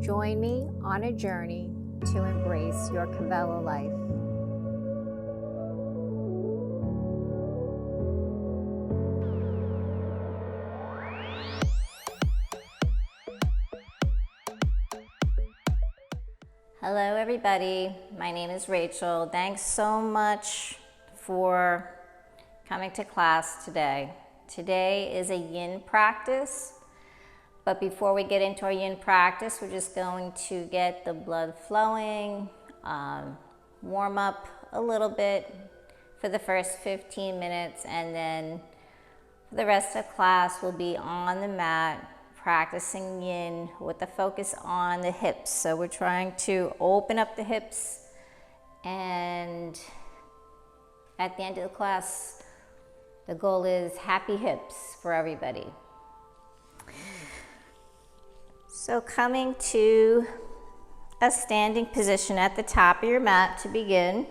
Join me on a journey to embrace your Kavela life. Hello everybody, my name is Rachel. Thanks so much for coming to class today. Today is a yin practice, but before we get into our yin practice, we're just going to get the blood flowing, warm up a little bit for the first 15 minutes, and then for the rest of class we'll be on the mat practicing yin with the focus on the hips. So we're trying to open up the hips, and at the end of the class, the goal is happy hips for everybody. So coming to a standing position at the top of your mat to begin.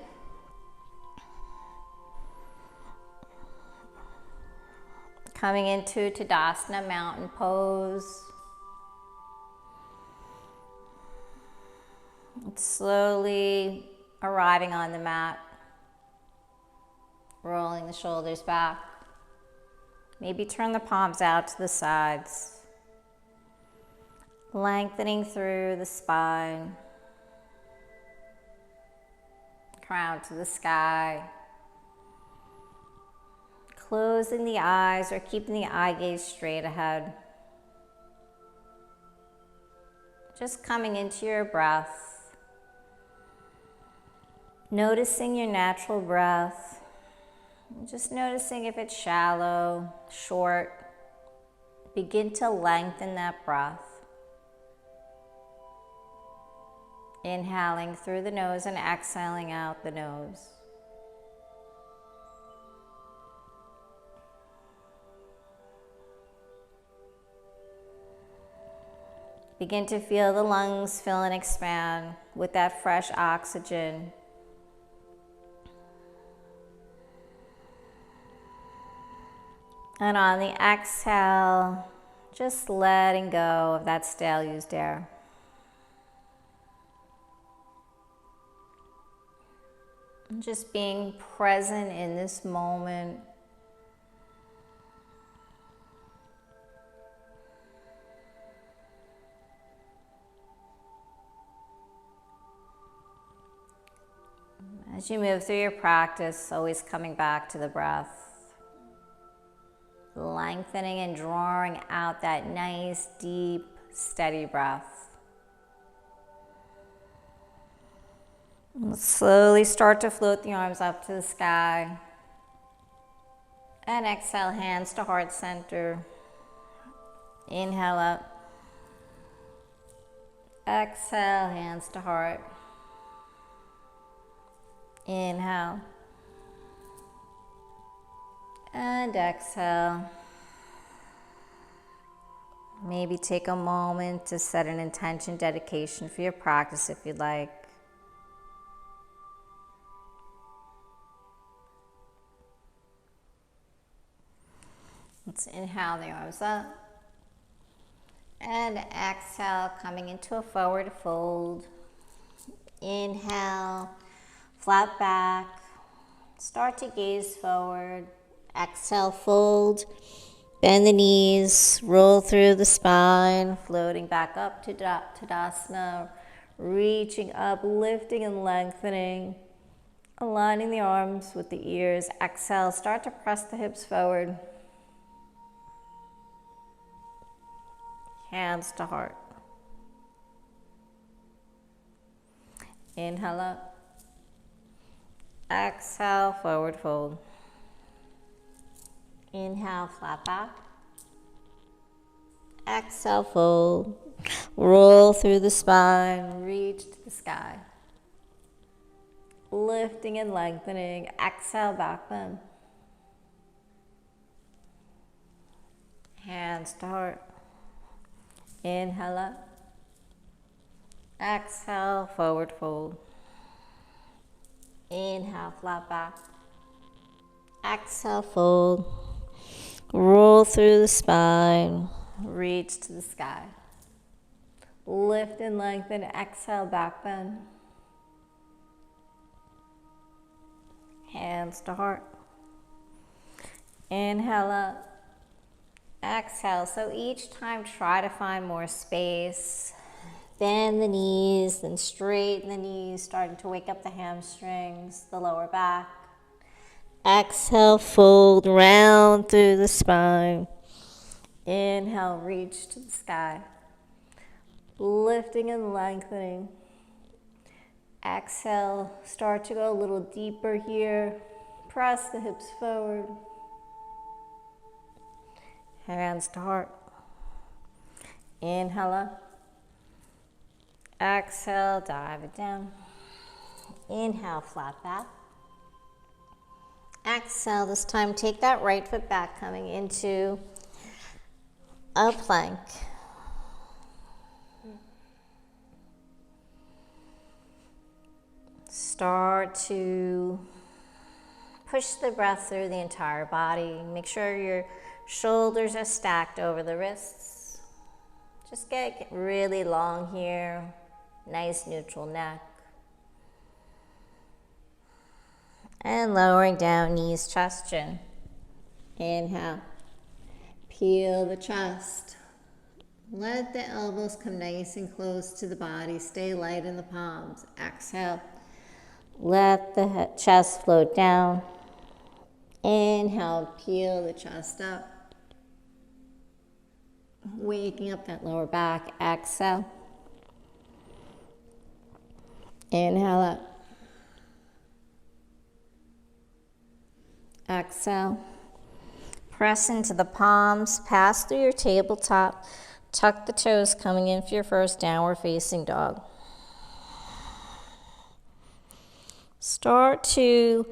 Coming into Tadasana, mountain pose. Slowly arriving on the mat. Rolling the shoulders back. Maybe turn the palms out to the sides. Lengthening through the spine. Crown to the sky. Closing the eyes or keeping the eye gaze straight ahead. Just coming into your breath. Noticing your natural breath. Just noticing if it's shallow, short. Begin to lengthen that breath. Inhaling through the nose and exhaling out the nose. Begin to feel the lungs fill and expand with that fresh oxygen. And on the exhale, just letting go of that stale used air. Just being present in this moment. As you move through your practice, always coming back to the breath. Lengthening and drawing out that nice, deep, steady breath. And slowly start to float the arms up to the sky. And exhale, hands to heart center. Inhale up. Exhale, hands to heart. Inhale. And exhale. Maybe take a moment to set an intention, dedication for your practice if you'd like. Let's inhale the arms up. And exhale, coming into a forward fold. Inhale, flat back. Start to gaze forward. Exhale, fold. Bend the knees, roll through the spine, floating back up to Tadasana. Reaching up, lifting and lengthening. Aligning the arms with the ears. Exhale, start to press the hips forward. Hands to heart. Inhale up. Exhale, forward fold. Inhale, flat back. Exhale, fold. Roll through the spine, reach to the sky. Lifting and lengthening. Exhale, back bend. Hands to heart. Inhale up. Exhale, forward fold. Inhale, flat back. Exhale, fold. Roll through the spine. Reach to the sky. Lift and lengthen. Exhale, back bend. Hands to heart. Inhale up. Exhale. So each time try to find more space. Bend the knees, then straighten the knees, starting to wake up the hamstrings, the lower back. Exhale, fold round through the spine. Inhale, reach to the sky. Lifting and lengthening. Exhale, start to go a little deeper here. Press the hips forward. Hands to heart. Inhale up. Exhale, dive it down. Inhale, flat back. Exhale, this time take that right foot back, coming into a plank. Start to push the breath through the entire body. Make sure your shoulders are stacked over the wrists. Just get really long here. Nice neutral neck. And lowering down, knees, chest, chin. Inhale. Peel the chest. Let the elbows come nice and close to the body. Stay light in the palms. Exhale. Let the chest float down. Inhale, peel the chest up. Waking up that lower back. Exhale. Inhale up. Exhale. Press into the palms, pass through your tabletop. Tuck the toes, coming in for your first downward facing dog. Start to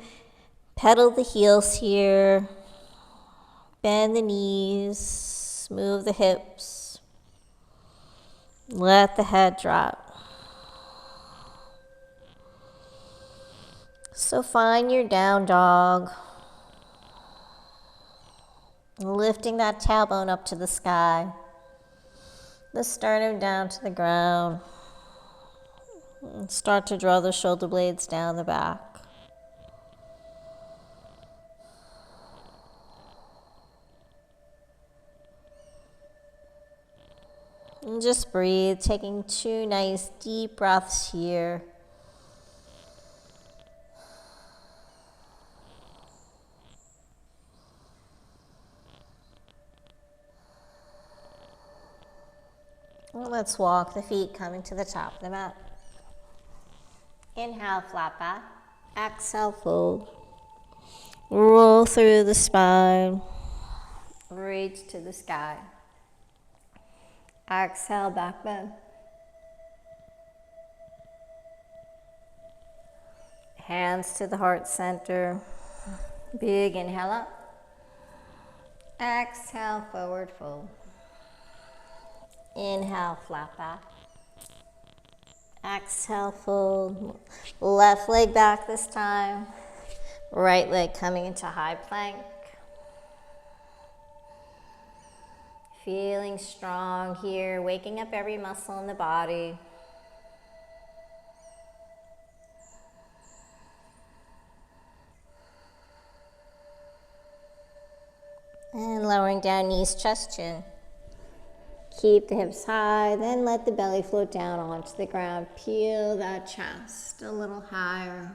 pedal the heels here. Bend the knees, move the hips. Let the head drop. So find your down dog. Lifting that tailbone up to the sky. The sternum down to the ground. And start to draw the shoulder blades down the back. And just breathe, taking 2 nice deep breaths here. Let's walk the feet coming to the top of the mat. Inhale, flat back. Exhale, fold. Roll through the spine. Reach to the sky. Exhale, back bend. Hands to the heart center. Big inhale up. Exhale, forward fold. Inhale, flat back. Exhale, fold. Left leg back this time. Right leg coming into high plank. Feeling strong here, waking up every muscle in the body. And lowering down, knees, chest, chin. Keep the hips high, then let the belly float down onto the ground. Peel that chest a little higher.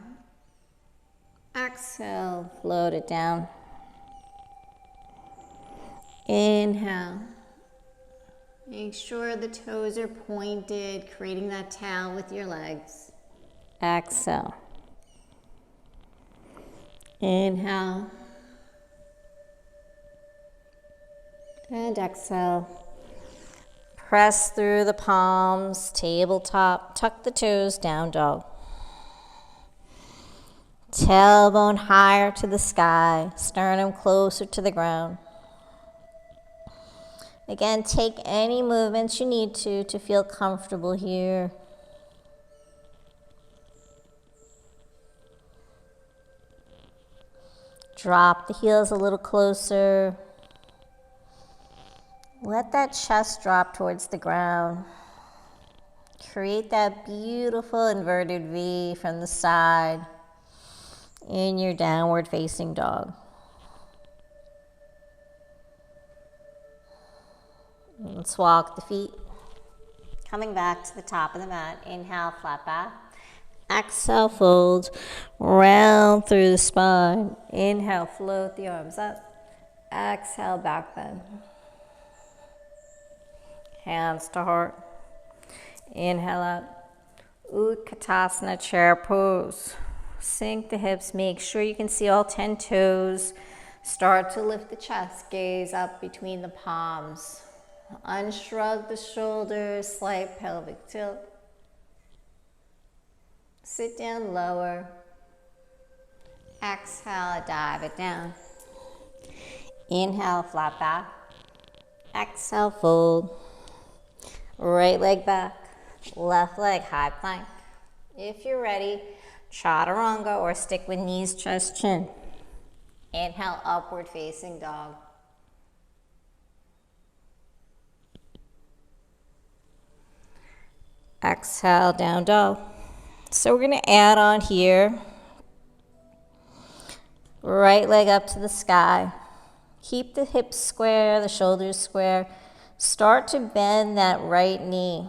Exhale, float it down. Inhale. Make sure the toes are pointed, creating that tail with your legs. Exhale. Inhale. And exhale. Press through the palms, tabletop, tuck the toes, down dog. Tailbone higher to the sky, sternum closer to the ground. Again, take any movements you need to feel comfortable here. Drop the heels a little closer. Let that chest drop towards the ground. Create that beautiful inverted V from the side in your downward facing dog. Let's walk the feet. Coming back to the top of the mat. Inhale, flat back. Exhale, fold. Round through the spine. Inhale, float the arms up. Exhale, back bend. Hands to heart. Inhale up. Utkatasana, chair pose. Sink the hips. Make sure you can see all 10 toes. Start to lift the chest. Gaze up between the palms. Unshrug the shoulders. Slight pelvic tilt. Sit down lower. Exhale, dive it down. Inhale, flat back. Exhale, fold. Right leg back. Left leg, high plank. If you're ready, chaturanga or stick with knees, chest, chin. Inhale, upward facing dog. Exhale, down dog. So we're going to add on here. Right leg up to the sky. Keep the hips square, the shoulders square. Start to bend that right knee.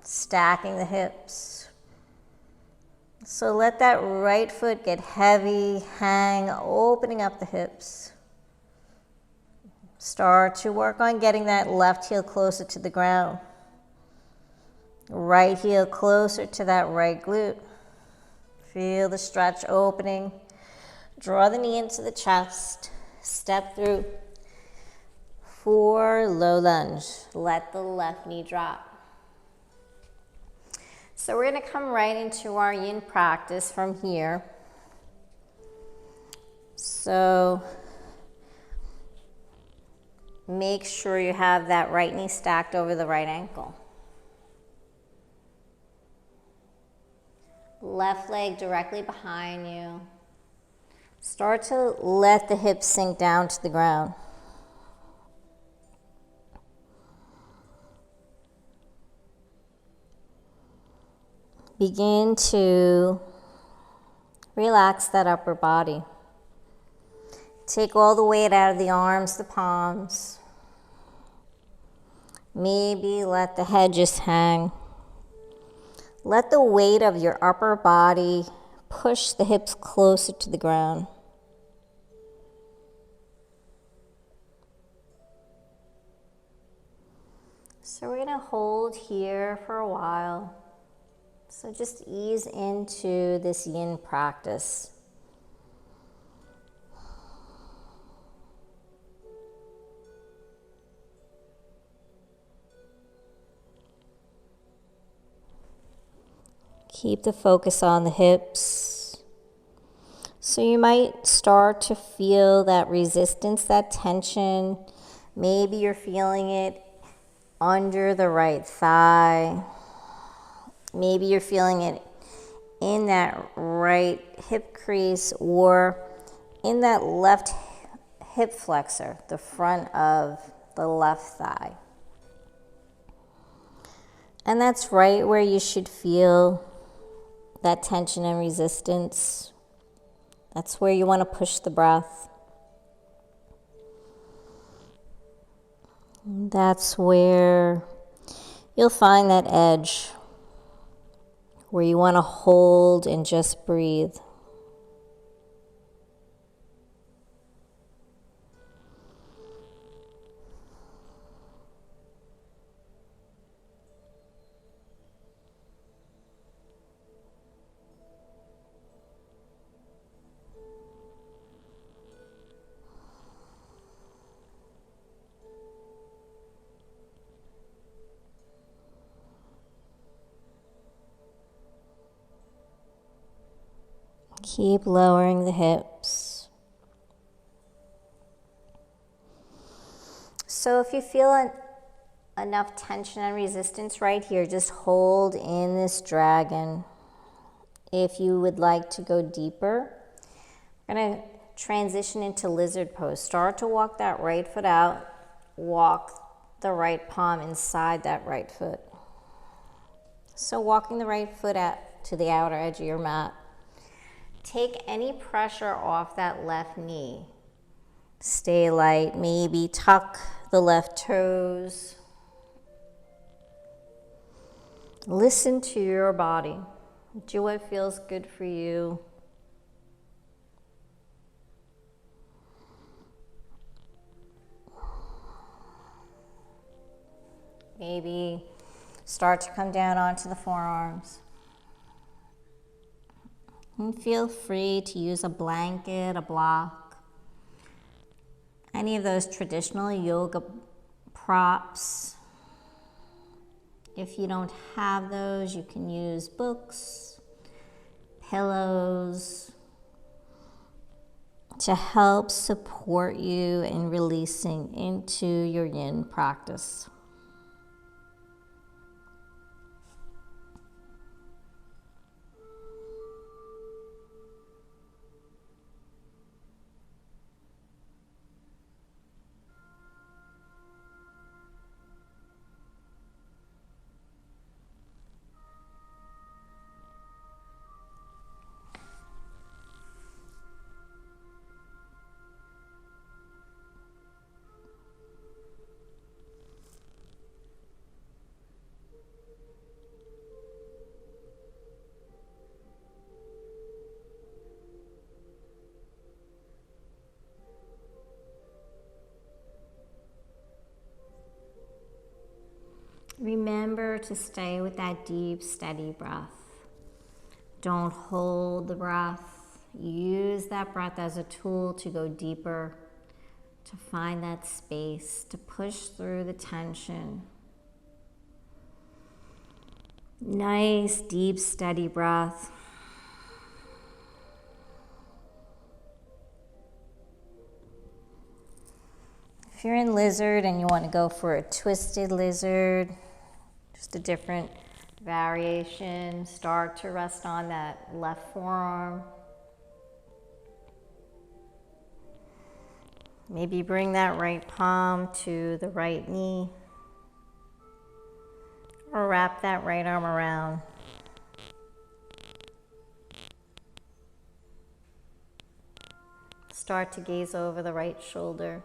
Stacking the hips. So let that right foot get heavy, hang, opening up the hips. Start to work on getting that left heel closer to the ground. Right heel closer to that right glute. Feel the stretch opening. Draw the knee into the chest. Step through for low lunge. Let the left knee drop. So we're going to come right into our yin practice from here. So make sure you have that right knee stacked over the right ankle. Left leg directly behind you. Start to let the hips sink down to the ground. Begin to relax that upper body. Take all the weight out of the arms, the palms. Maybe let the head just hang. Let the weight of your upper body push the hips closer to the ground. So we're going to hold here for a while. So just ease into this yin practice. Keep the focus on the hips. So you might start to feel that resistance, that tension. Maybe you're feeling it under the right thigh. Maybe you're feeling it in that right hip crease or in that left hip flexor, the front of the left thigh. And that's right where you should feel that tension and resistance. That's where you want to push the breath. That's where you'll find that edge, where you want to hold and just breathe. Keep lowering the hips. So if you feel enough tension and resistance right here, just hold in this dragon. If you would like to go deeper, we're going to transition into lizard pose. Start to walk that right foot out. Walk the right palm inside that right foot. So walking the right foot out to the outer edge of your mat. Take any pressure off that left knee. Stay light, maybe tuck the left toes. Listen to your body. Do what feels good for you. Maybe start to come down onto the forearms. And feel free to use a blanket, a block, any of those traditional yoga props. If you don't have those, you can use books, pillows, to help support you in releasing into your yin practice. Remember to stay with that deep, steady breath. Don't hold the breath. Use that breath as a tool to go deeper, to find that space, to push through the tension. Nice, deep, steady breath. If you're in lizard and you want to go for a twisted lizard, just a different variation, start to rest on that left forearm. Maybe bring that right palm to the right knee, or wrap that right arm around. Start to gaze over the right shoulder.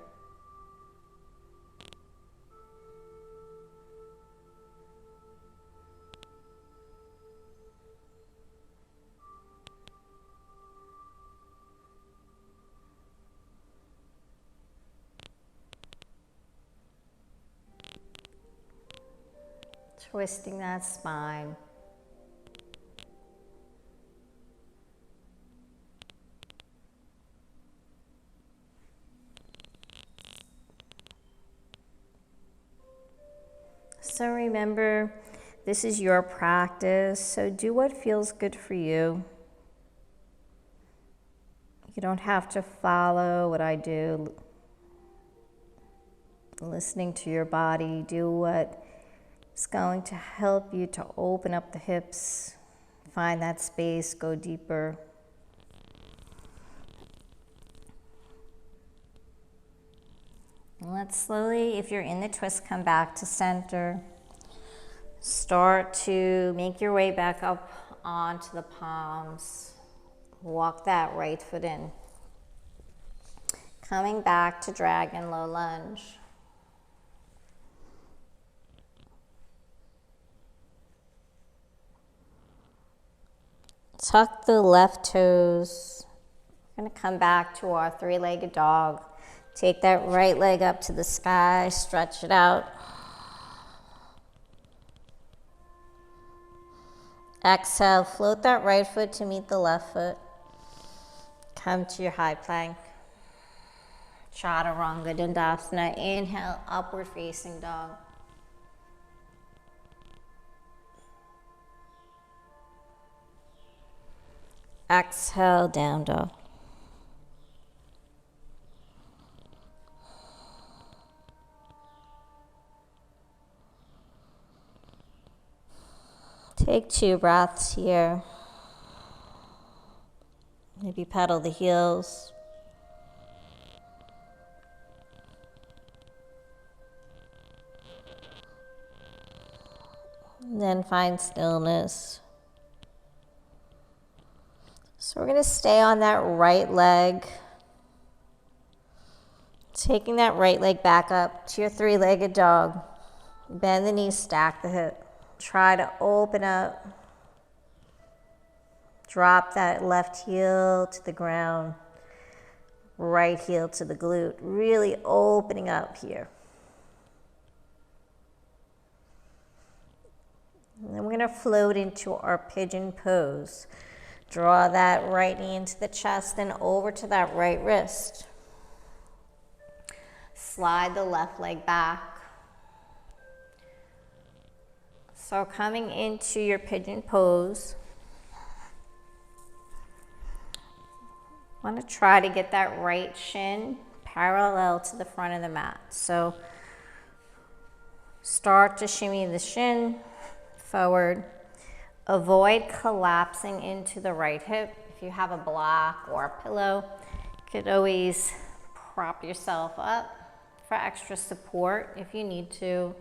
Twisting that spine. So remember, this is your practice, so do what feels good for you. You don't have to follow what I do. Listening to your body, do what is going to help you to open up the hips, find that space, go deeper. And let's slowly, if you're in the twist, come back to center. Start to make your way back up onto the palms. Walk that right foot in. Coming back to dragon low lunge. Tuck the left toes. We're going to come back to our three-legged dog. Take that right leg up to the sky, stretch it out. Exhale, float that right foot to meet the left foot. Come to your high plank. Chaturanga Dandasana. Inhale, upward facing dog. Exhale, down dog. Take 2 breaths here. Maybe pedal the heels. And then find stillness. So we're going to stay on that right leg. Taking that right leg back up to your three-legged dog. Bend the knees, stack the hip. Try to open up. Drop that left heel to the ground. Right heel to the glute. Really opening up here. And then we're going to float into our pigeon pose. Draw that right knee into the chest and over to that right wrist. Slide the left leg back. So coming into your pigeon pose, want to try to get that right shin parallel to the front of the mat. So start to shimmy the shin forward. Avoid collapsing into the right hip. If you have a block or a pillow, you could always prop yourself up for extra support if you need to.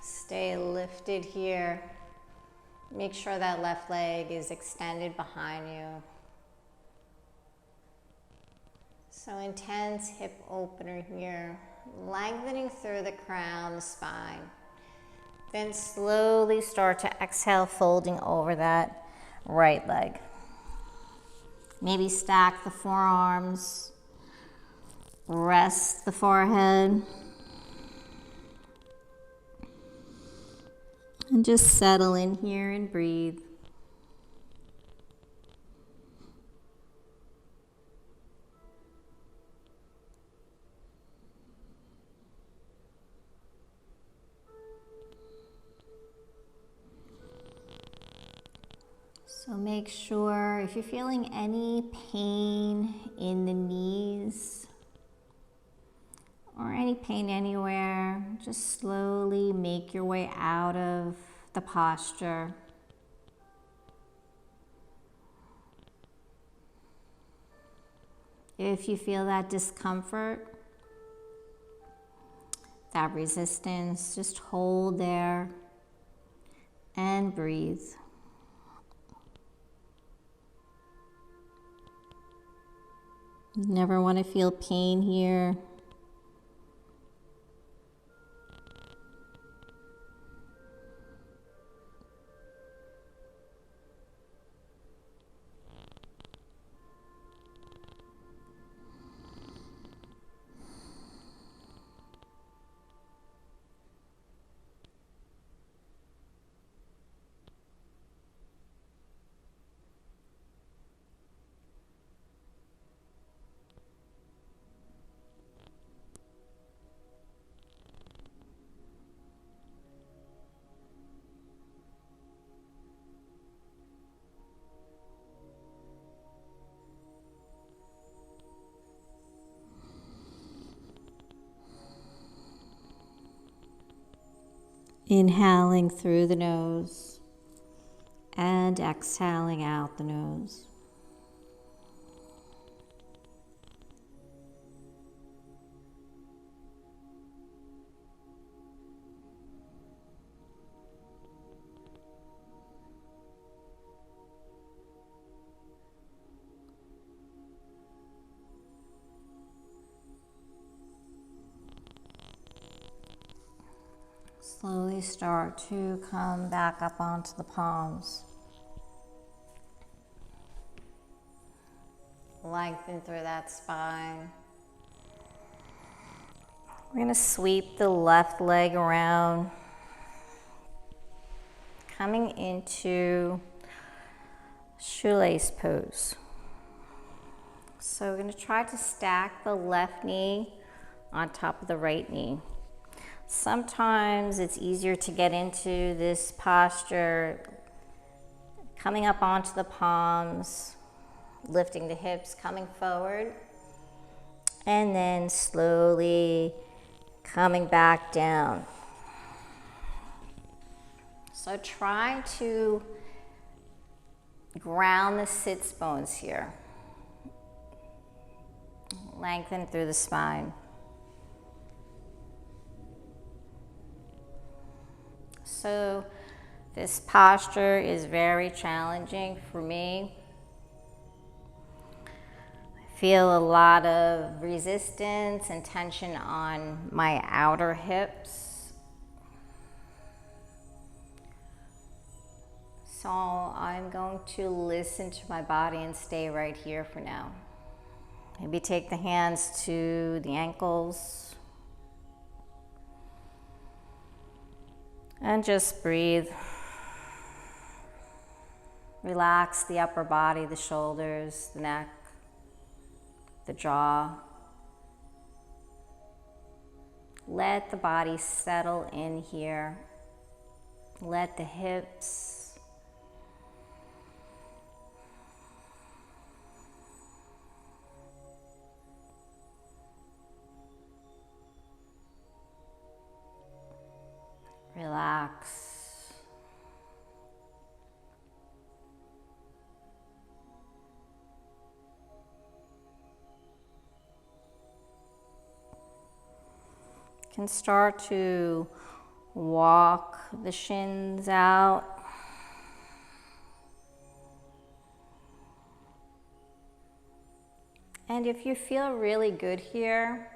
Stay lifted here. Make sure that left leg is extended behind you. So intense hip opener here, lengthening through the crown, the spine. Then slowly start to exhale, folding over that right leg. Maybe stack the forearms, rest the forehead, and just settle in here and breathe. So make sure if you're feeling any pain in the knees or any pain anywhere, just slowly make your way out of the posture. If you feel that discomfort, that resistance, just hold there and breathe. You never want to feel pain here. Inhaling through the nose and exhaling out the nose. Slowly start to come back up onto the palms. Lengthen through that spine. We're going to sweep the left leg around, coming into shoelace pose. So we're going to try to stack the left knee on top of the right knee. Sometimes it's easier to get into this posture, coming up onto the palms, lifting the hips, coming forward, and then slowly coming back down. So try to ground the sits bones here. Lengthen through the spine. So this posture is very challenging for me. I feel a lot of resistance and tension on my outer hips. So I'm going to listen to my body and stay right here for now. Maybe take the hands to the ankles. And just breathe. Relax the upper body, the shoulders, the neck, the jaw. Let the body settle in here. Let the hips relax. You can start to walk the shins out. And if you feel really good here,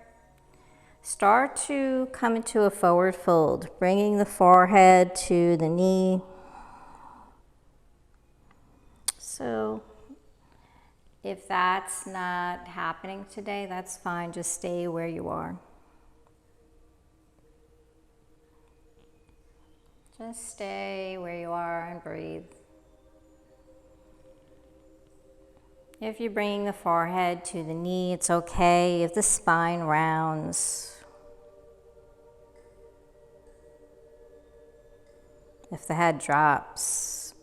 start to come into a forward fold, bringing the forehead to the knee. So if that's not happening today, that's fine. Just stay where you are. Just stay where you are and breathe. If you're bringing the forehead to the knee, it's okay. If the spine rounds, if the head drops,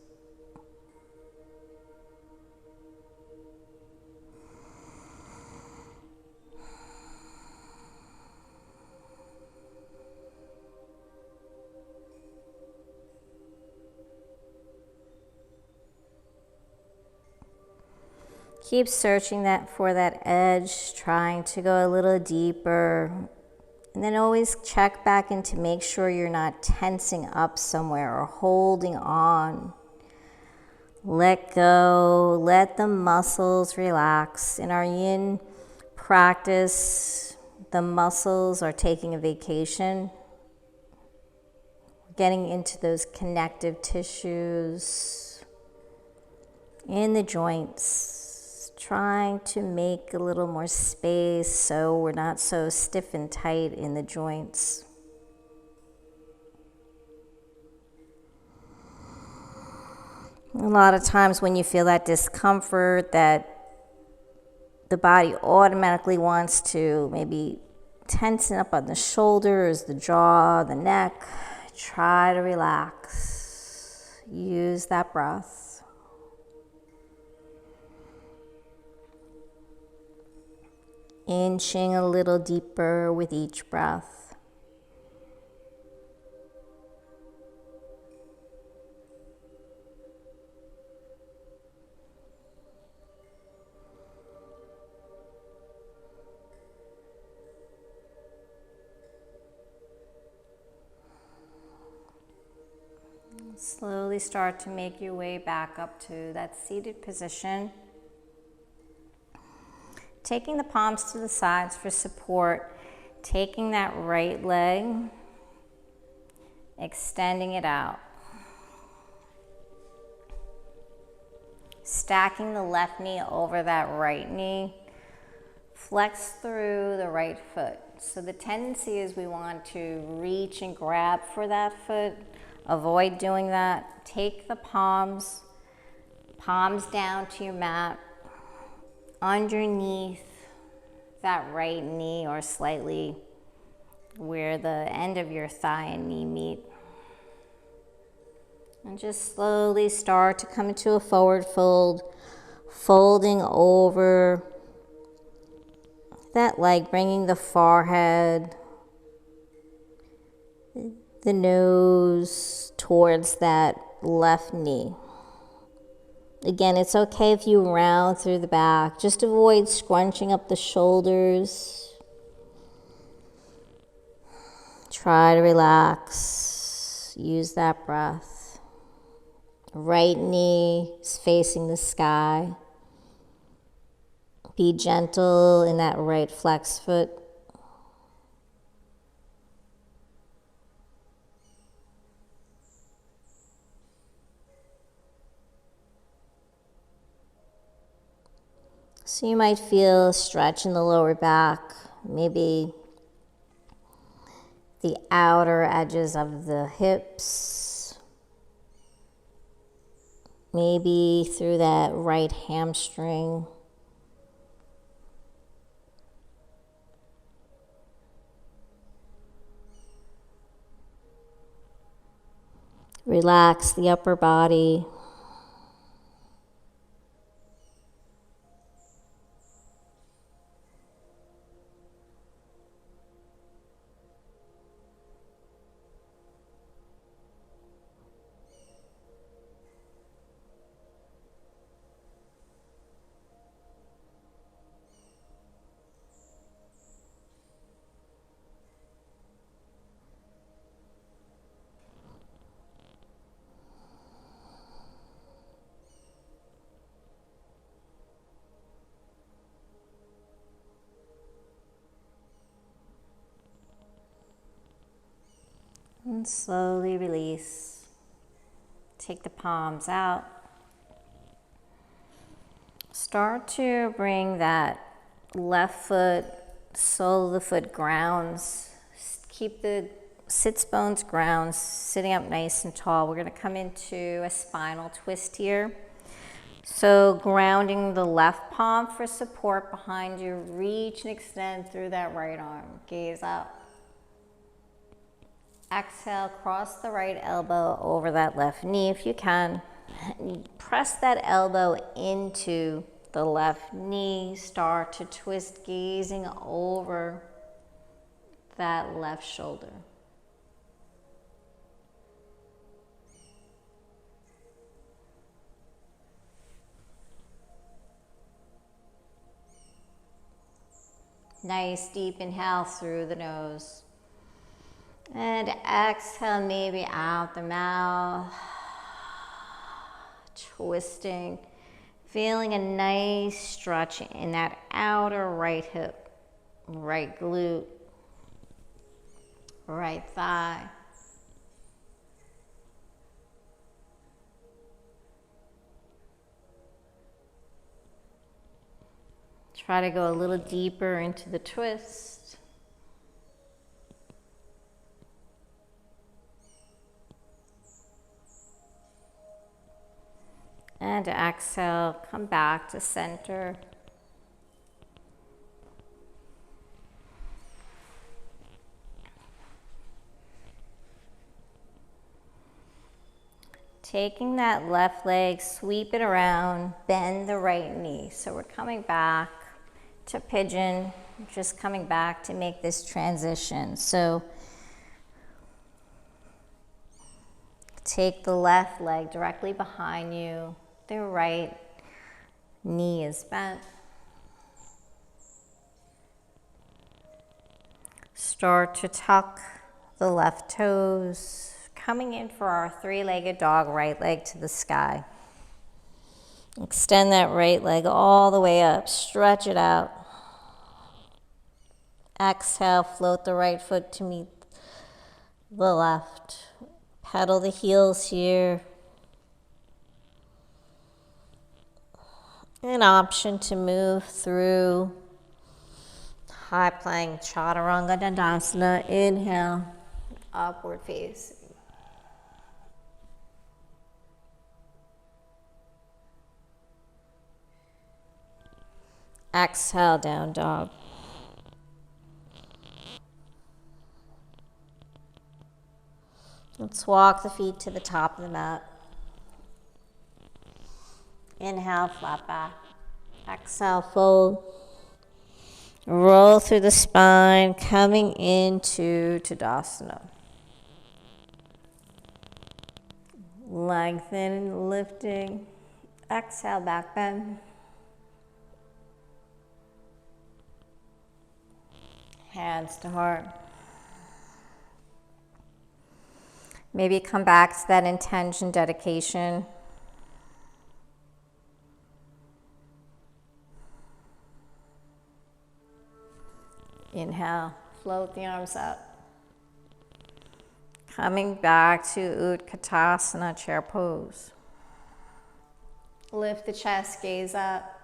keep searching for that edge, trying to go a little deeper. And then always check back in to make sure you're not tensing up somewhere or holding on. Let go, let the muscles relax. In our yin practice, the muscles are taking a vacation. Getting into those connective tissues in the joints. Trying to make a little more space so we're not so stiff and tight in the joints. A lot of times when you feel that discomfort, that the body automatically wants to maybe tensen up on the shoulders, the jaw, the neck. Try to relax. Use that breath. Inching a little deeper with each breath. Slowly start to make your way back up to that seated position. Taking the palms to the sides for support, taking that right leg, extending it out. Stacking the left knee over that right knee. Flex through the right foot. So the tendency is we want to reach and grab for that foot. Avoid doing that. Take the palms down to your mat. Underneath that right knee or slightly where the end of your thigh and knee meet. And just slowly start to come into a forward fold, folding over that leg, bringing the forehead, the nose towards that left knee. Again, it's okay if you round through the back. Just avoid scrunching up the shoulders. Try to relax. So use that breath. Right knee is facing the sky. Be gentle in that right flex foot. So you might feel a stretch in the lower back, maybe the outer edges of the hips, maybe through that right hamstring. Relax the upper body. And slowly release. Take the palms out. Start to bring that left foot, sole of the foot grounds. Keep the sits bones grounds, sitting up nice and tall. We're going to come into a spinal twist here. So grounding the left palm for support behind you. Reach and extend through that right arm. Gaze up. Exhale, cross the right elbow over that left knee if you can. Press that elbow into the left knee. Start to twist, gazing over that left shoulder. Nice deep inhale through the nose. And exhale, maybe out the mouth. Twisting. Feeling a nice stretch in that outer right hip, right glute, right thigh. Try to go a little deeper into the twist. And exhale, come back to center. Taking that left leg, sweep it around, bend the right knee. So we're coming back to pigeon, just coming back to make this transition. So take the left leg directly behind you. The right knee is bent. Start to tuck the left toes, coming in for our three-legged dog, right leg to the sky. Extend that right leg all the way up, stretch it out. Exhale, float the right foot to meet the left. Pedal the heels here. An option to move through high plank chaturanga dandasana. Inhale, upward facing. Exhale, down dog. Let's walk the feet to the top of the mat. Inhale, flat back. Exhale, fold. Roll through the spine, coming into Tadasana. Lengthen, lifting. Exhale, back bend. Hands to heart. Maybe come back to that intention, dedication. Inhale, float the arms up. Coming back to Utkatasana, chair pose. Lift the chest, gaze up.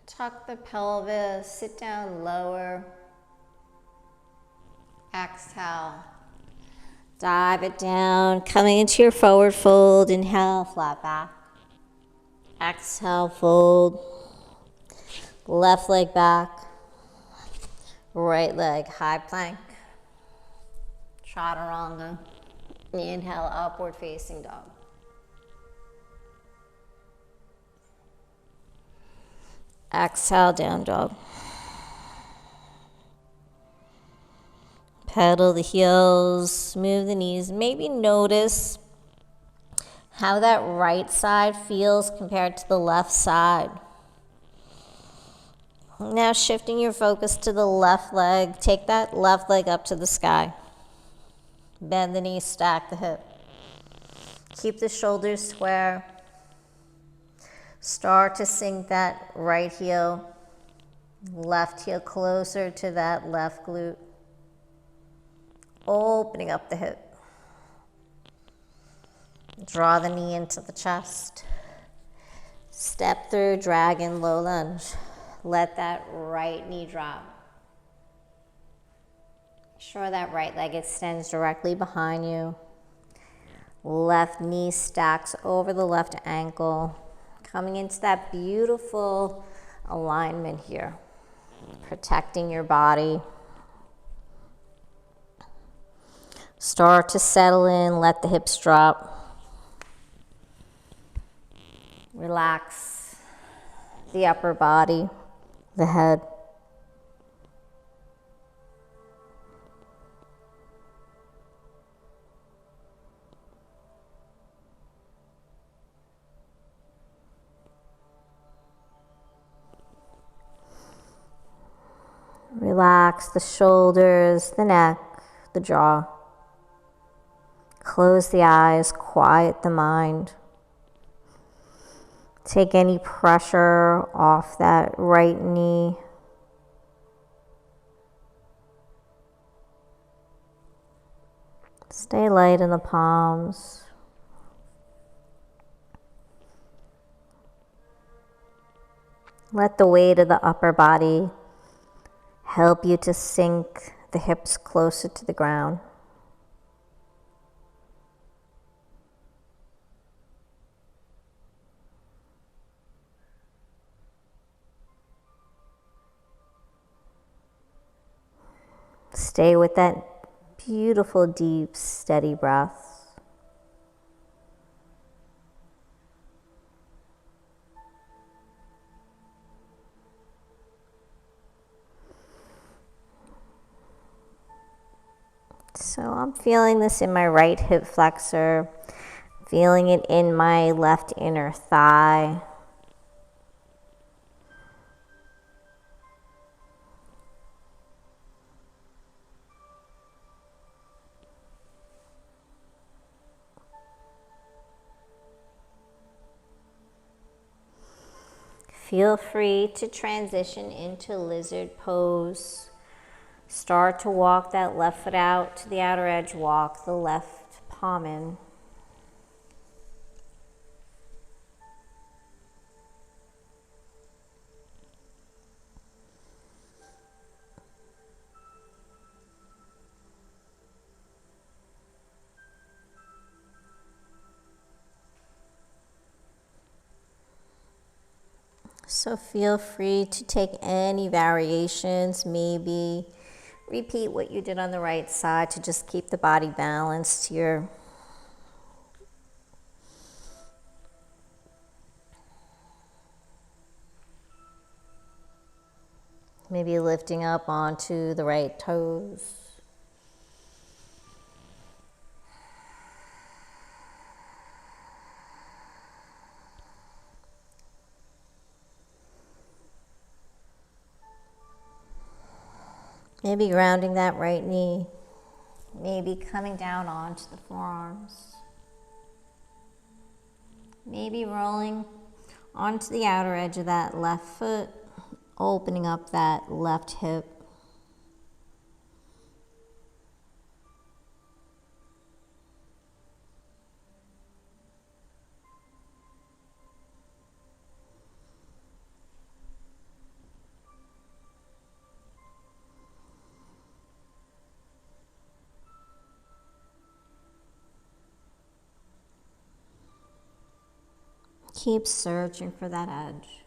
Tuck the pelvis, sit down lower. Exhale. Dive it down, coming into your forward fold. Inhale, flat back. Exhale, fold. Left leg back. Right leg, high plank. Chaturanga. Inhale, upward facing dog. Exhale, down dog. Pedal the heels, move the knees. Maybe notice how that right side feels compared to the left side. Now shifting your focus to the left leg. Take that left leg up to the sky. Bend the knee, stack the hip. Keep the shoulders square. Start to sink that right heel, left heel closer to that left glute. Opening up the hip. Draw the knee into the chest. Step through dragon low lunge. Let that right knee drop. Sure that right leg extends directly behind you. Left knee stacks over the left ankle. Coming into that beautiful alignment here. Protecting your body. Start to settle in, let the hips drop. Relax the upper body, the head. Relax the shoulders, the neck, the jaw. Close the eyes, quiet the mind. Take any pressure off that right knee. Stay light in the palms. Let the weight of the upper body help you to sink the hips closer to the ground. Stay with that beautiful, deep, steady breath. So I'm feeling this in my right hip flexor, feeling it in my left inner thigh. Feel free to transition into lizard pose. Start to walk that left foot out to the outer edge, walk the left palm in. So feel free to take any variations, maybe repeat what you did on the right side to just keep the body balanced here. Maybe lifting up onto the right toes. Maybe grounding that right knee. Maybe coming down onto the forearms. Maybe rolling onto the outer edge of that left foot, opening up that left hip. Keep searching for that edge,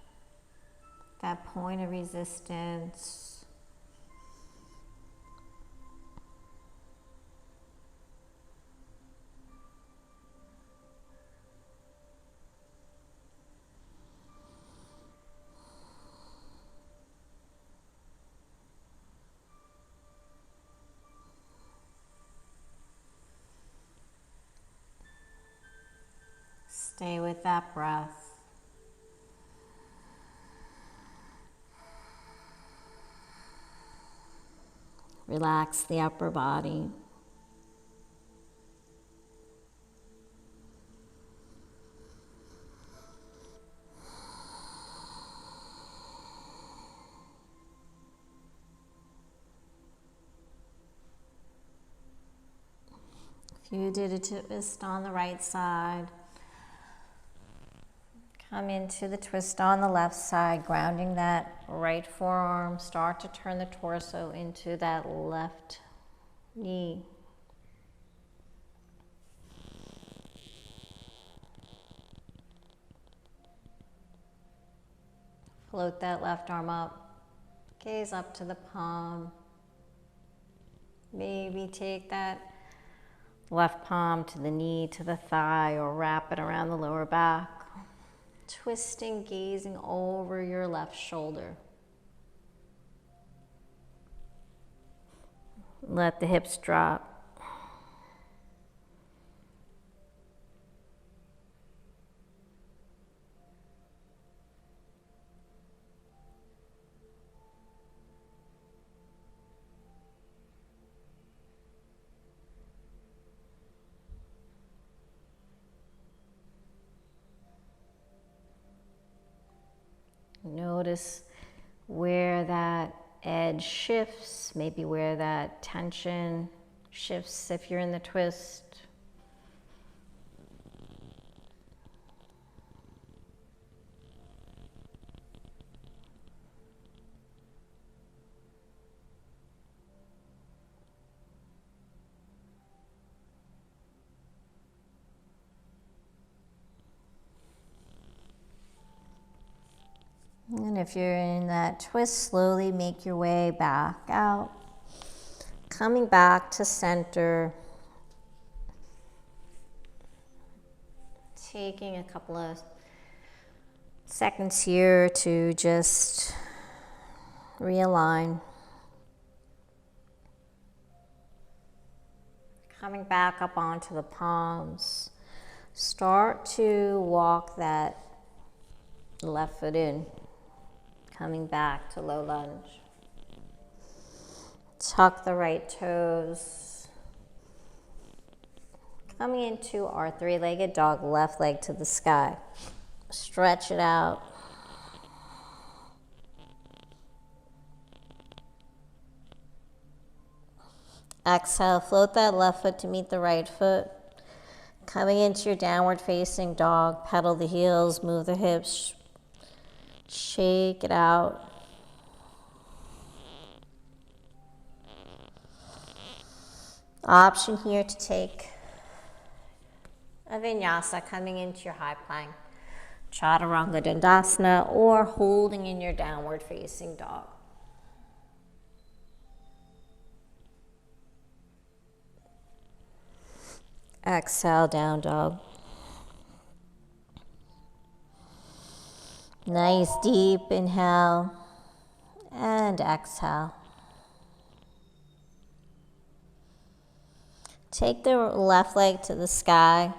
that point of resistance. Stay with that breath. Relax the upper body. If you did a twist on the right side, come into the twist on the left side, grounding that right forearm. Start to turn the torso into that left knee. Float that left arm up. Gaze up to the palm. Maybe take that left palm to the knee, to the thigh, or wrap it around the lower back. Twisting, gazing over your left shoulder. Let the hips drop. Notice where that edge shifts, maybe where that tension shifts if you're in the twist. And if you're in that twist, slowly make your way back out. Coming back to center. Taking a couple of seconds here to just realign. Coming back up onto the palms. Start to walk that left foot in. Coming back to low lunge. Tuck the right toes. Coming into our three-legged dog, left leg to the sky. Stretch it out. Exhale, float that left foot to meet the right foot. Coming into your downward facing dog, pedal the heels, move the hips. Shake it out. Option here to take a vinyasa, coming into your high plank, chaturanga dandasana, or holding in your downward facing dog. Exhale, down dog. Nice deep inhale and exhale. Take the left leg to the sky,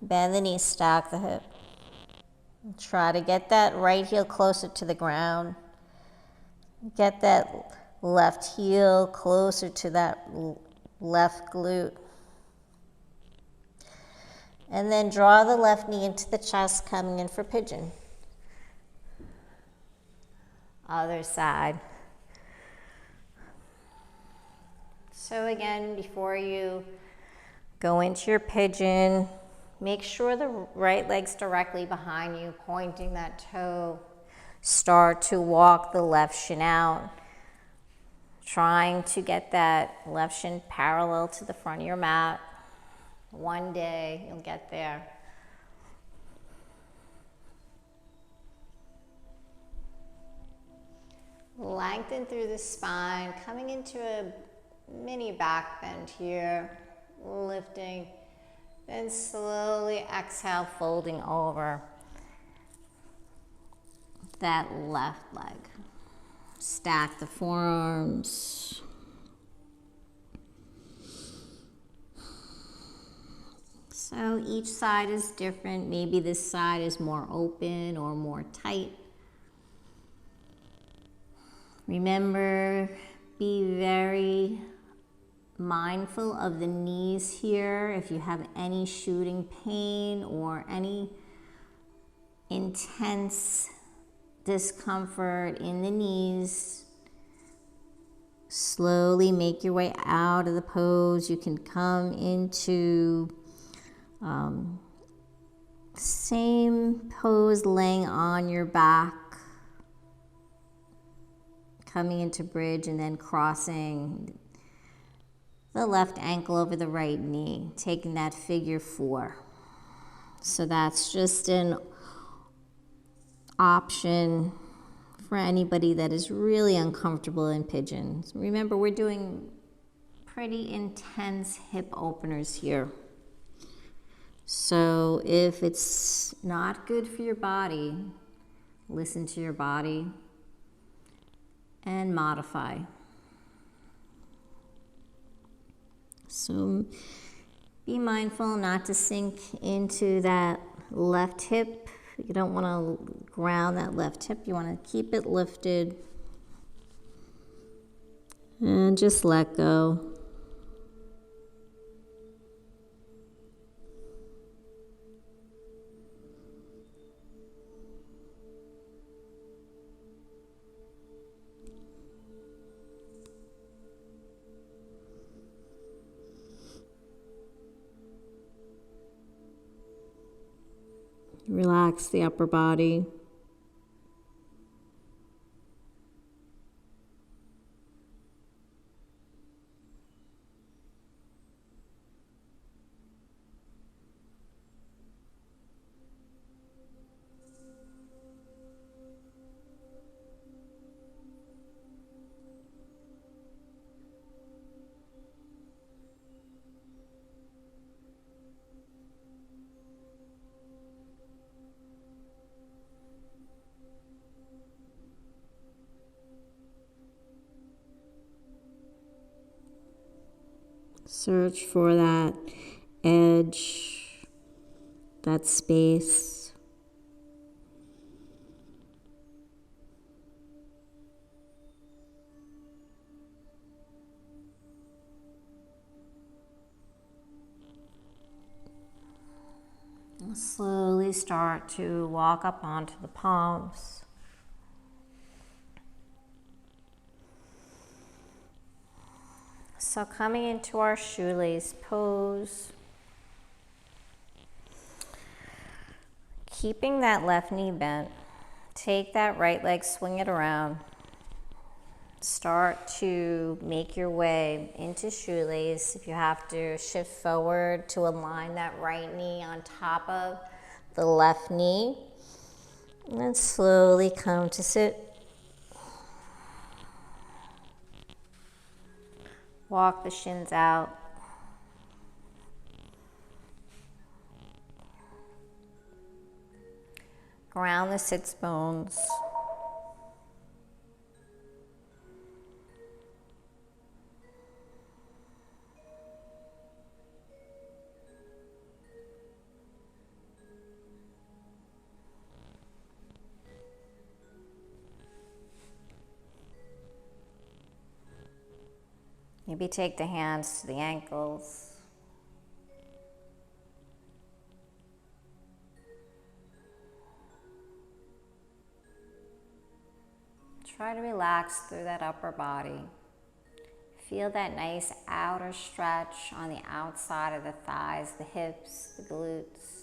bend the knee, stack the hip. Try to get that right heel closer to the ground. Get that left heel closer to that left glute. And then draw the left knee into the chest, coming in for pigeon. Other side. So again, before you go into your pigeon, make sure the right leg's directly behind you, pointing that toe. Start to walk the left shin out, trying to get that left shin parallel to the front of your mat. One day you'll get there. Lengthen through the spine, coming into a mini back bend here, lifting, then slowly exhale, folding over that left leg. Stack the forearms. So each side is different. Maybe this side is more open or more tight. Remember, be very mindful of the knees here. If you have any shooting pain or any intense discomfort in the knees, slowly make your way out of the pose. You can come into same pose, laying on your back, coming into bridge, and then crossing the left ankle over the right knee, taking that figure 4. So that's just an option for anybody that is really uncomfortable in pigeons. Remember, we're doing pretty intense hip openers here. So if it's not good for your body, listen to your body and modify. So be mindful not to sink into that left hip. You don't want to ground that left hip. You want to keep it lifted. And just let go. Relax the upper body. Search for that edge, that space. And slowly start to walk up onto the palms. So coming into our shoelace pose, keeping that left knee bent, take that right leg, swing it around. Start to make your way into shoelace. If you have to, shift forward to align that right knee on top of the left knee. And then slowly come to sit. Walk the shins out. Ground the sits bones. Maybe take the hands to the ankles. Try to relax through that upper body. Feel that nice outer stretch on the outside of the thighs, the hips, the glutes.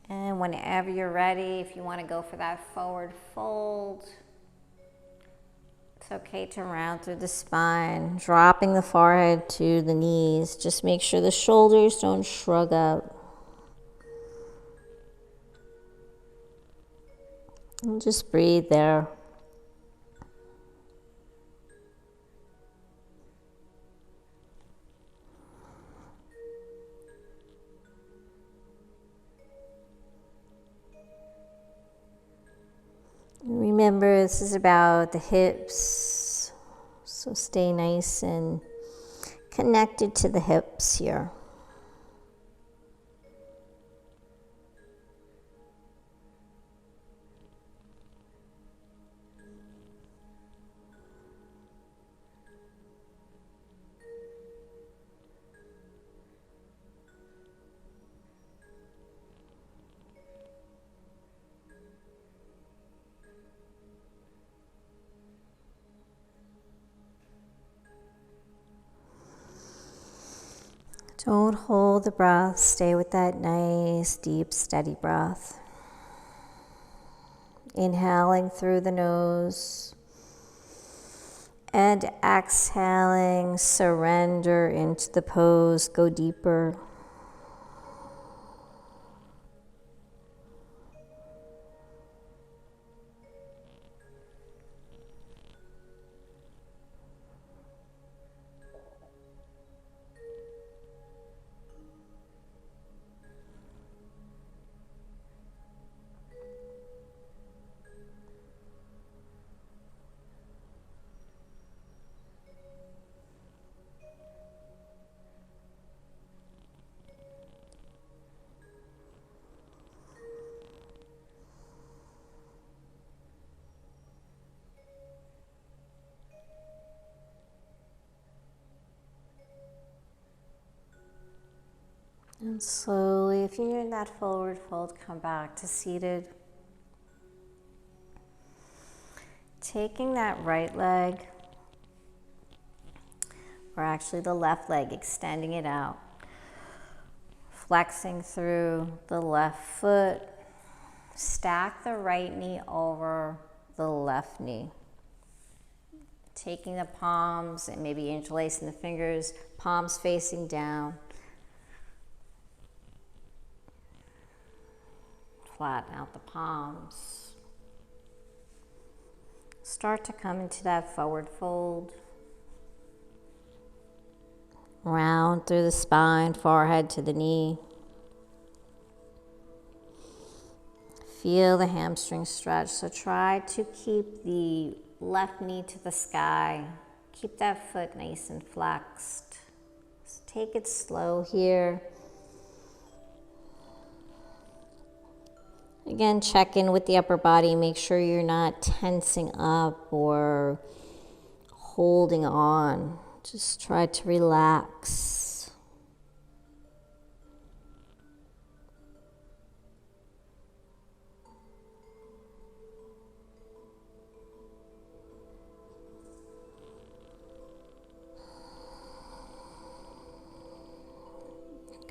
And whenever you're ready, if you want to go for that forward fold, it's okay to round through the spine, dropping the forehead to the knees. Just make sure the shoulders don't shrug up. And just breathe there. Remember, this is about the hips, so stay nice and connected to the hips here. Don't hold the breath. Stay with that nice, deep, steady breath. Inhaling through the nose and exhaling, surrender into the pose. Go deeper. And slowly, if you're in that forward fold, come back to seated. Taking that right leg, or actually the left leg, extending it out. Flexing through the left foot. Stack the right knee over the left knee. Taking the palms and maybe interlacing the fingers, palms facing down. Flatten out the palms. Start to come into that forward fold. Round through the spine, forehead to the knee. Feel the hamstring stretch. So try to keep the left knee to the sky. Keep that foot nice and flexed. So take it slow here. Again, check in with the upper body. Make sure you're not tensing up or holding on. Just try to relax.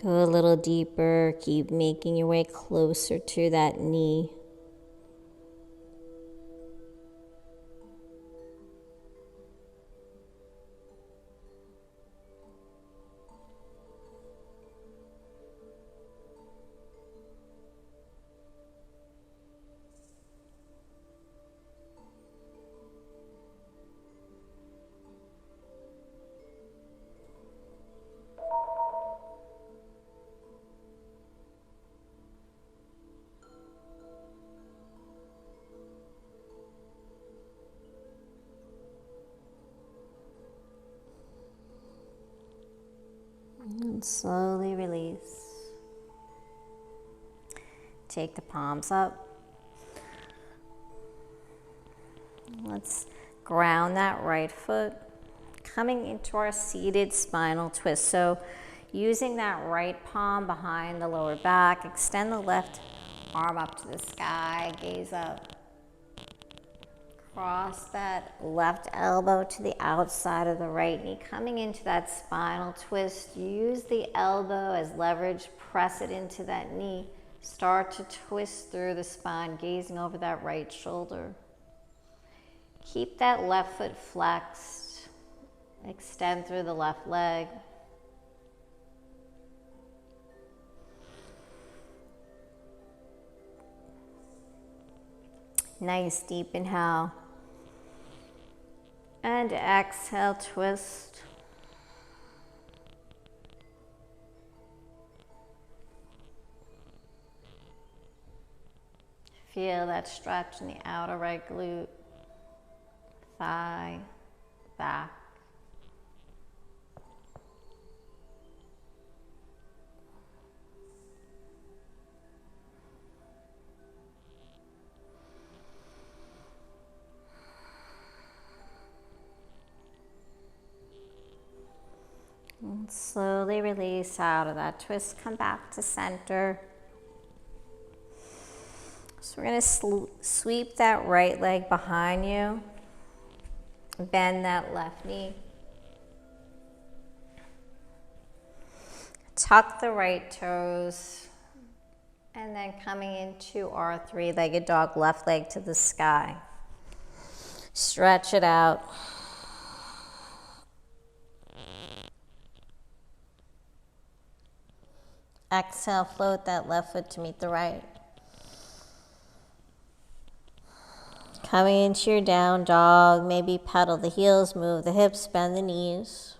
Go a little deeper. Keep making your way closer to that knee. And slowly release. Take the palms up. Let's ground that right foot, coming into our seated spinal twist. So using that right palm behind the lower back, extend the left arm up to the sky, gaze up. Cross that left elbow to the outside of the right knee, coming into that spinal twist. Use the elbow as leverage, press it into that knee. Start to twist through the spine, gazing over that right shoulder. Keep that left foot flexed. Extend through the left leg. Nice deep inhale. And exhale, twist. Feel that stretch in the outer right glute, thigh, back. And slowly release out of that twist. Come back to center. So we're going to sweep that right leg behind you. Bend that left knee. Tuck the right toes. And then coming into our three-legged dog, left leg to the sky. Stretch it out. Exhale, float that left foot to meet the right. Coming into your down dog, maybe pedal the heels, move the hips, bend the knees.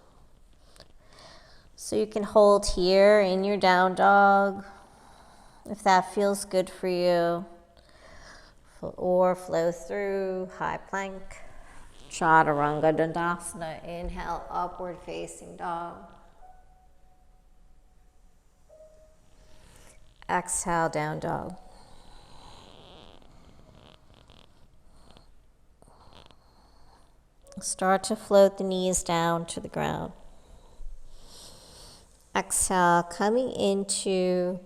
So you can hold here in your down dog, if that feels good for you. Or flow through high plank, chaturanga dandasana. Inhale, upward facing dog. Exhale, down dog. Start to float the knees down to the ground. Exhale, coming into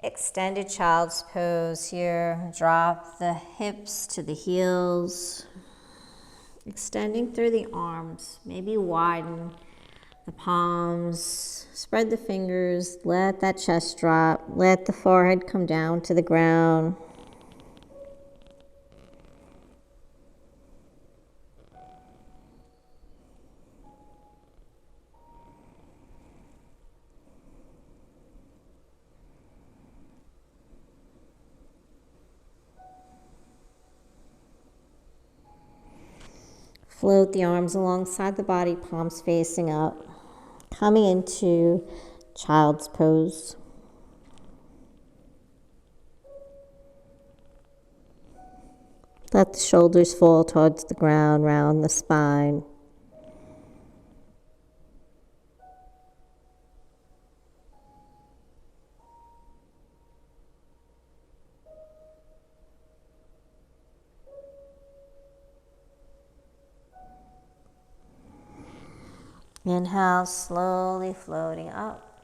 extended child's pose here. Drop the hips to the heels. Extending through the arms. Maybe widen the palms. Spread the fingers. Let that chest drop. Let the forehead come down to the ground. Float the arms alongside the body, palms facing up. Coming into child's pose. Let the shoulders fall towards the ground, round the spine. Inhale, slowly floating up.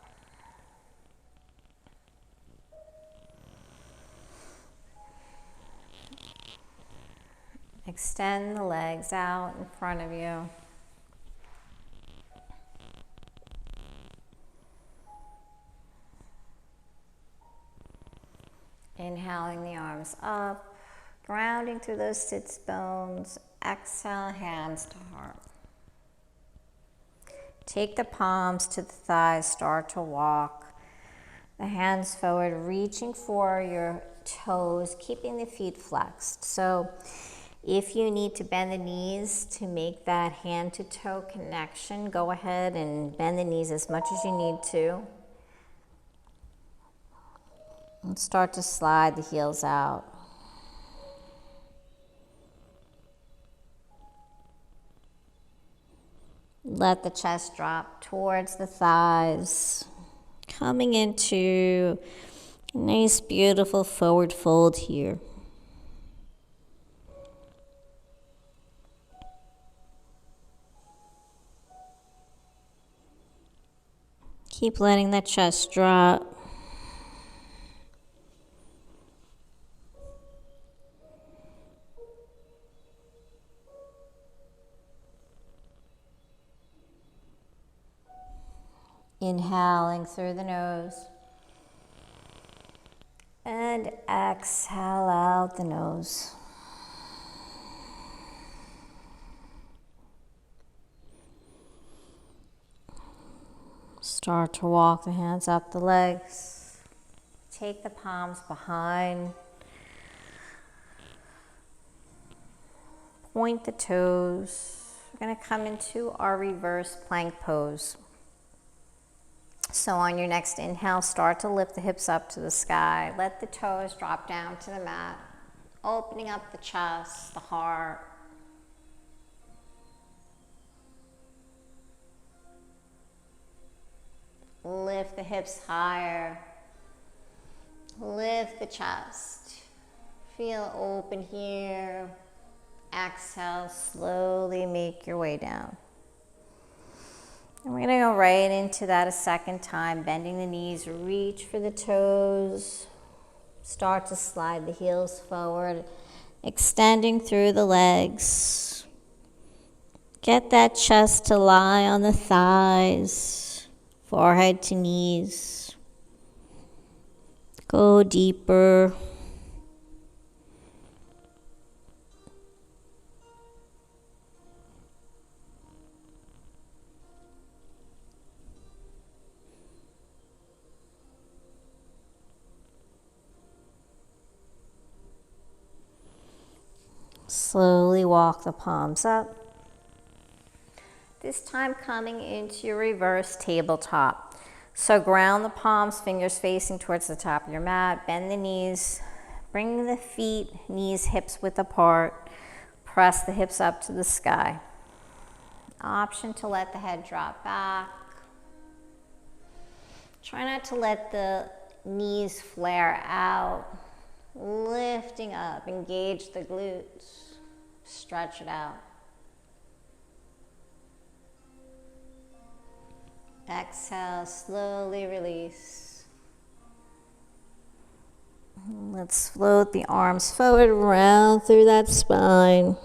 Extend the legs out in front of you. Inhaling the arms up, grounding through those sits bones. Exhale, hands to heart. Take the palms to the thighs, start to walk. The hands forward, reaching for your toes, keeping the feet flexed. So if you need to bend the knees to make that hand to toe connection, go ahead and bend the knees as much as you need to. And start to slide the heels out. Let the chest drop towards the thighs. Coming into Nice, beautiful forward fold here. Keep letting that chest drop. Inhaling through the nose. And exhale out the nose. Start to walk the hands up the legs. Take the palms behind. Point the toes. We're going to come into our reverse plank pose. So on your next inhale, start to lift the hips up to the sky. Let the toes drop down to the mat, opening up the chest, the heart. Lift the hips higher. Lift the chest. Feel open here. Exhale, slowly make your way down. And we're going to go right into that a second time, bending the knees, reach for the toes. Start to slide the heels forward, extending through the legs. Get that chest to lie on the thighs, forehead to knees. Go deeper. Slowly walk the palms up. This time coming into your reverse tabletop. So ground the palms, fingers facing towards the top of your mat. Bend the knees. Bring the feet, knees, hips width apart. Press the hips up to the sky. Option to let the head drop back. Try not to let the knees flare out. Lifting up, engage the glutes, stretch it out. Exhale, slowly release. Let's float the arms forward, round through that spine.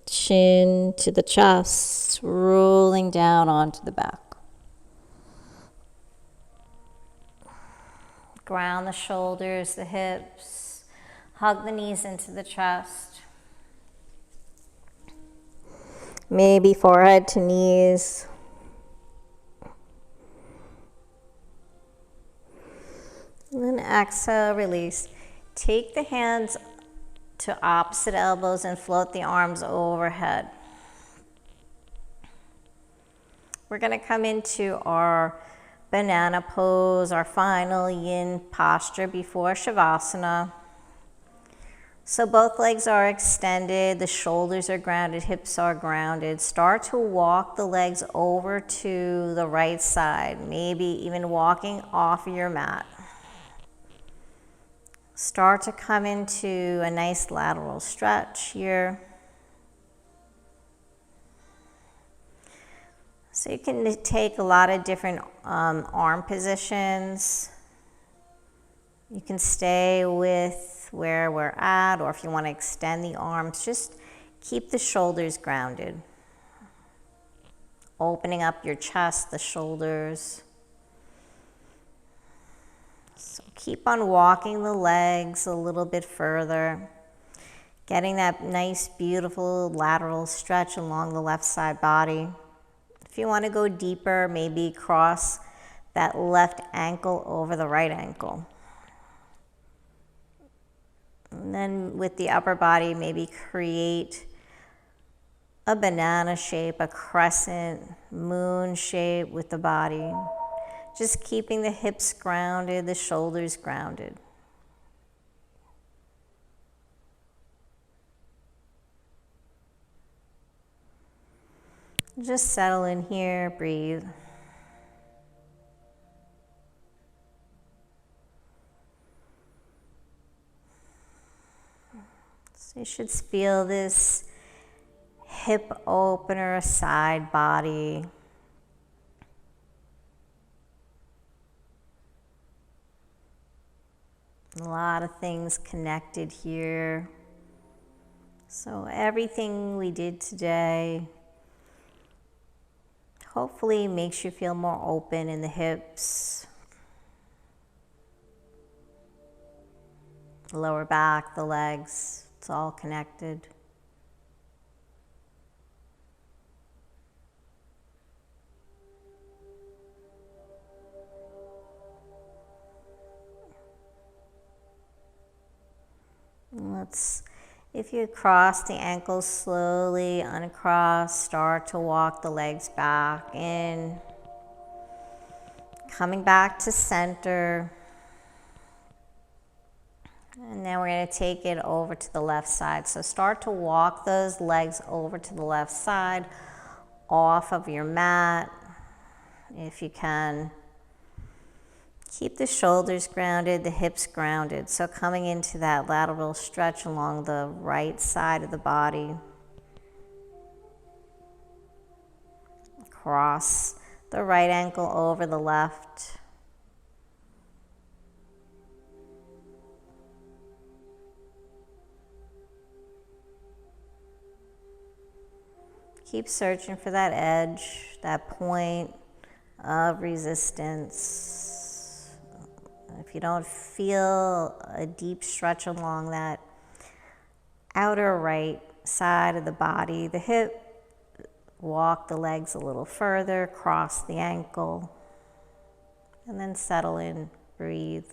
Chin to the chest, rolling down onto the back. Ground the shoulders, the hips. Hug the knees into the chest. Maybe forehead to knees. And then exhale, release. Take the hands to opposite elbows and float the arms overhead. We're going to come into our banana pose, our final yin posture before shavasana. So both legs are extended, the shoulders are grounded, hips are grounded. Start to walk the legs over to the right side, maybe even walking off of your mat. Start to come into a nice lateral stretch here. So you can take a lot of different arm positions. You can stay with where we're at, or if you want to extend the arms, just keep the shoulders grounded. Opening up your chest, the shoulders. So keep on walking the legs a little bit further. Getting that nice, beautiful lateral stretch along the left side body. If you want to go deeper, maybe cross that left ankle over the right ankle. And then with the upper body, maybe create a banana shape, a crescent, moon shape with the body. Just keeping the hips grounded, the shoulders grounded. Just settle in here, breathe. So you should feel this hip opener, side body. A lot of things connected here. So everything we did today hopefully makes you feel more open in the hips, the lower back, the legs, it's all connected. If you cross the ankles slowly, uncross, start to walk the legs back in, coming back to center. And then we're going to take it over to the left side. So start to walk those legs over to the left side, off of your mat, if you can. Keep the shoulders grounded, the hips grounded. So coming into that lateral stretch along the right side of the body. Cross the right ankle over the left. Keep searching for that edge, that point of resistance. If you don't feel a deep stretch along that outer right side of the body, the hip, walk the legs a little further, cross the ankle, and then settle in, breathe.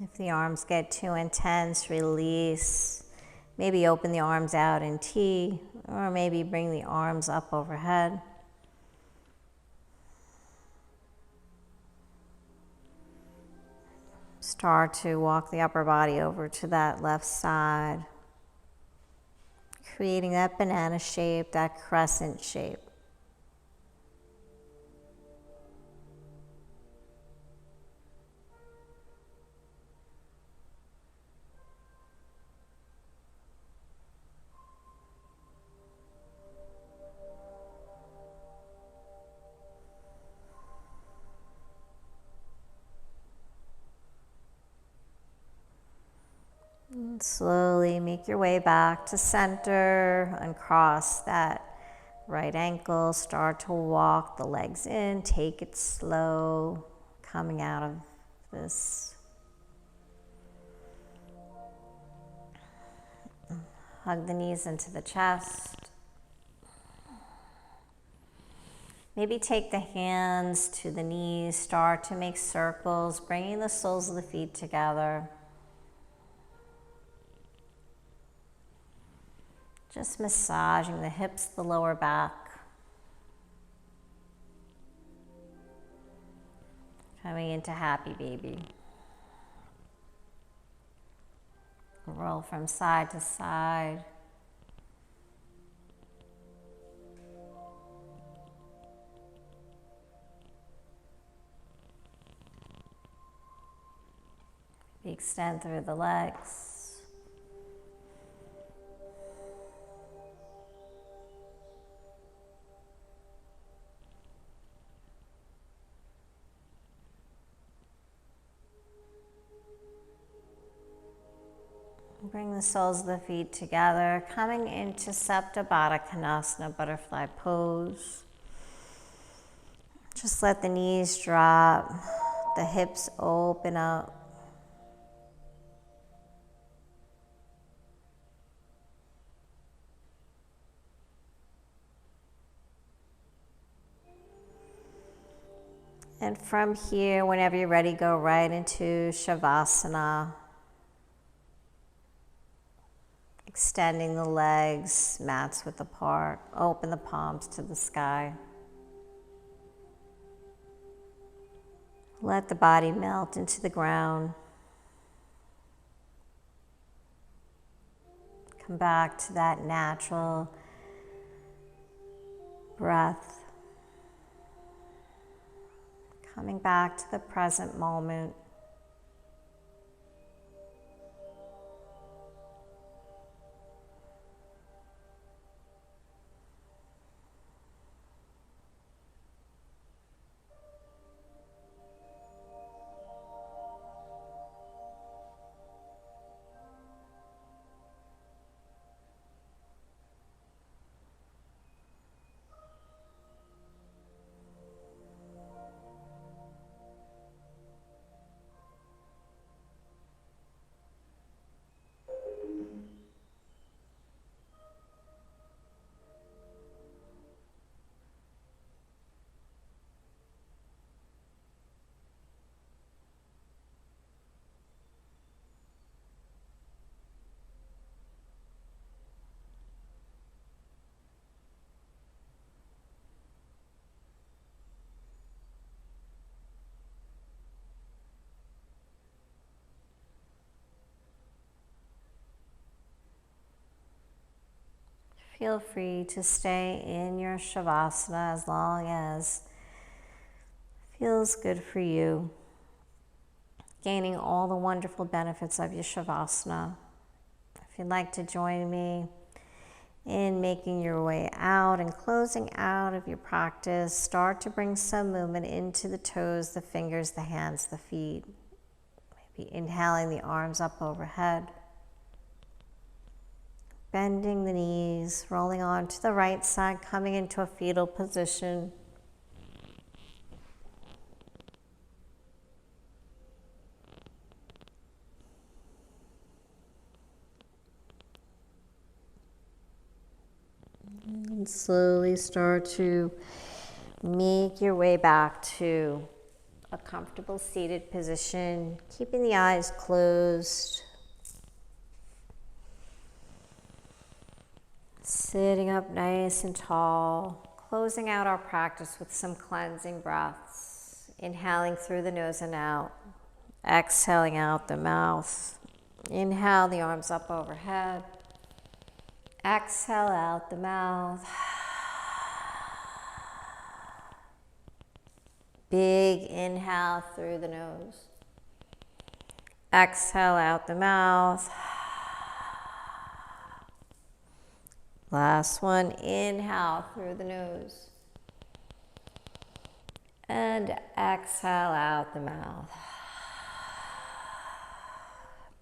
If the arms get too intense, release. Maybe open the arms out in T, or maybe bring the arms up overhead. Start to walk the upper body over to that left side, creating that banana shape, that crescent shape. And slowly make your way back to center, uncross that right ankle, start to walk the legs in, take it slow, coming out of this. Hug the knees into the chest. Maybe take the hands to the knees, start to make circles, bringing the soles of the feet together. Just massaging the hips, the lower back. Coming into happy baby. Roll from side to side. Extend through the legs. Bring the soles of the feet together, coming into Sapta Baddha Konasana, butterfly pose. Just let the knees drop, the hips open up. And from here, whenever you're ready, go right into Shavasana. Extending the legs, mats width apart. Open the palms to the sky. Let the body melt into the ground. Come back to that natural breath. Coming back to the present moment. Feel free to stay in your Shavasana as long as it feels good for you. Gaining all the wonderful benefits of your Shavasana. If you'd like to join me in making your way out and closing out of your practice, start to bring some movement into the toes, the fingers, the hands, the feet. Maybe inhaling the arms up overhead. Bending the knees, rolling on to the right side, coming into a fetal position. And slowly start to make your way back to a comfortable seated position, keeping the eyes closed. Sitting up nice and tall, closing out our practice with some cleansing breaths. Inhaling through the nose and out, exhaling out the mouth. Inhale the arms up overhead. Exhale out the mouth. Big inhale through the nose. Exhale out the mouth. Last one, inhale through the nose. And exhale out the mouth.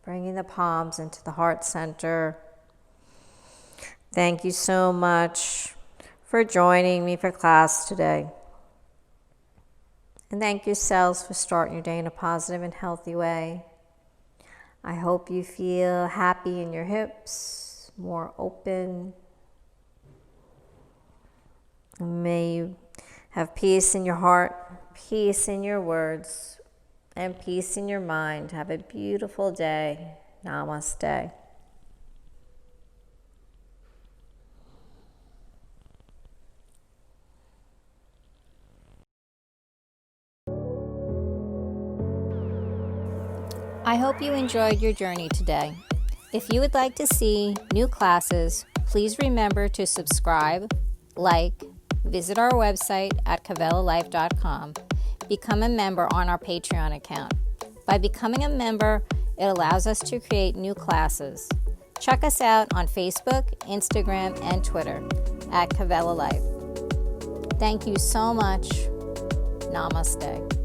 Bringing the palms into the heart center. Thank you so much for joining me for class today. And thank yourselves for starting your day in a positive and healthy way. I hope you feel happy in your hips, more open. May you have peace in your heart, peace in your words, and peace in your mind. Have a beautiful day. Namaste. I hope you enjoyed your journey today. If you would like to see new classes, please remember to subscribe, like, visit our website at kavelalife.com. Become a member on our Patreon account. By becoming a member, it allows us to create new classes. Check us out on Facebook, Instagram, and Twitter at Kavela Life. Thank you so much. Namaste.